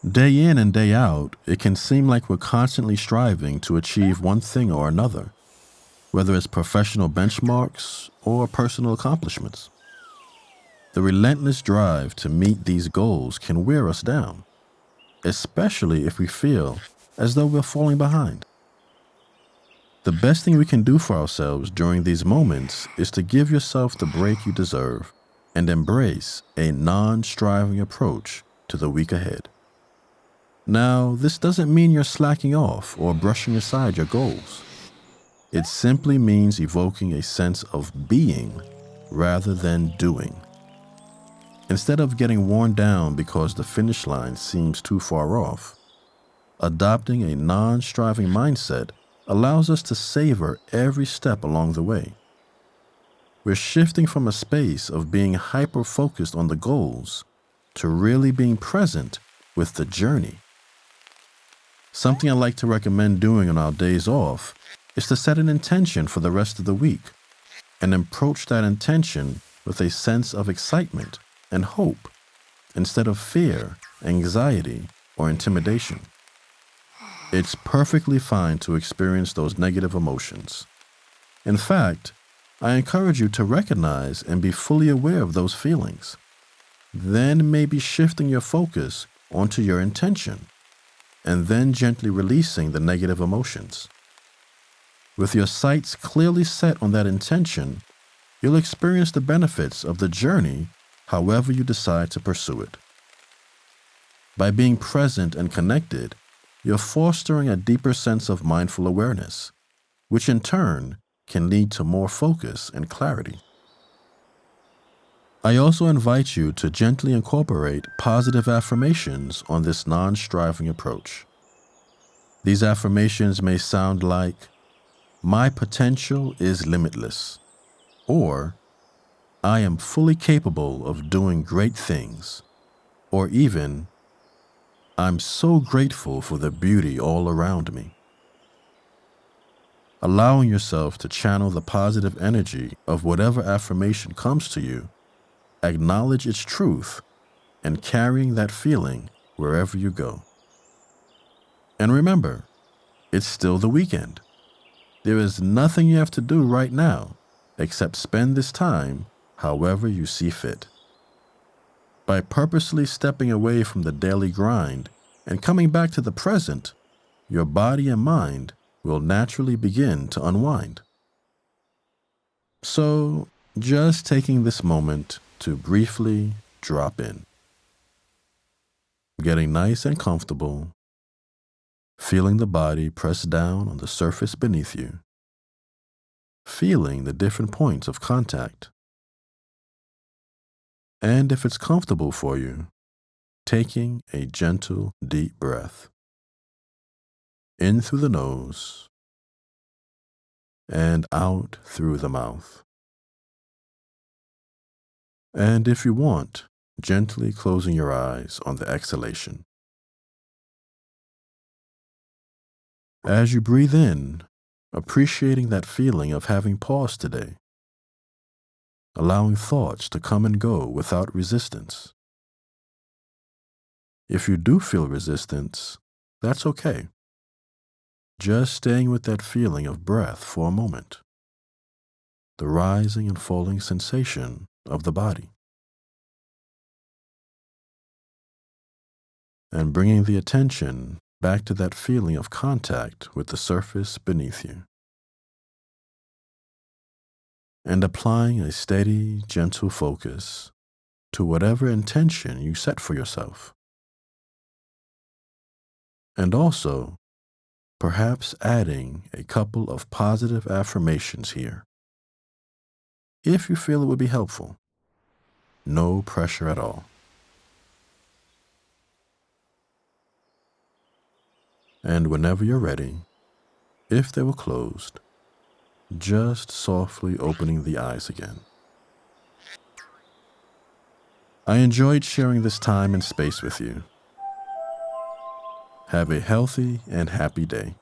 Day in and day out, it can seem like we're constantly striving to achieve one thing or another, whether it's professional benchmarks or personal accomplishments. The relentless drive to meet these goals can wear us down, especially if we feel as though we're falling behind. The best thing we can do for ourselves during these moments is to give yourself the break you deserve and embrace a non-striving approach to the week ahead. Now, this doesn't mean you're slacking off or brushing aside your goals. It simply means evoking a sense of being rather than doing. Instead of getting worn down because the finish line seems too far off, adopting a non-striving mindset allows us to savor every step along the way. We're shifting from a space of being hyper-focused on the goals to really being present with the journey. Something I like to recommend doing on our days off is to set an intention for the rest of the week and approach that intention with a sense of excitement and hope instead of fear, anxiety, or intimidation. It's perfectly fine to experience those negative emotions. In fact, I encourage you to recognize and be fully aware of those feelings. Then maybe shifting your focus onto your intention, and then gently releasing the negative emotions. With your sights clearly set on that intention, you'll experience the benefits of the journey however you decide to pursue it. By being present and connected, you're fostering a deeper sense of mindful awareness, which in turn can lead to more focus and clarity. I also invite you to gently incorporate positive affirmations on this non-striving approach. These affirmations may sound like, "My potential is limitless," or "I am fully capable of doing great things," or even, "I'm so grateful for the beauty all around me." Allowing yourself to channel the positive energy of whatever affirmation comes to you, acknowledge its truth, and carrying that feeling wherever you go. And remember, it's still the weekend. There is nothing you have to do right now except spend this time however you see fit. By purposely stepping away from the daily grind and coming back to the present, your body and mind will naturally begin to unwind. So, just taking this moment to briefly drop in. Getting nice and comfortable, feeling the body press down on the surface beneath you, feeling the different points of contact. And if it's comfortable for you, taking a gentle, deep breath. In through the nose and out through the mouth. And if you want, gently closing your eyes on the exhalation. As you breathe in, appreciating that feeling of having paused today, allowing thoughts to come and go without resistance. If you do feel resistance, that's okay. Just staying with that feeling of breath for a moment, the rising and falling sensation of the body, and bringing the attention back to that feeling of contact with the surface beneath you, and applying a steady, gentle focus to whatever intention you set for yourself. And also, perhaps adding a couple of positive affirmations here, if you feel it would be helpful. No pressure at all. And whenever you're ready, if they were closed, just softly opening the eyes again. I enjoyed sharing this time and space with you. Have a healthy and happy day.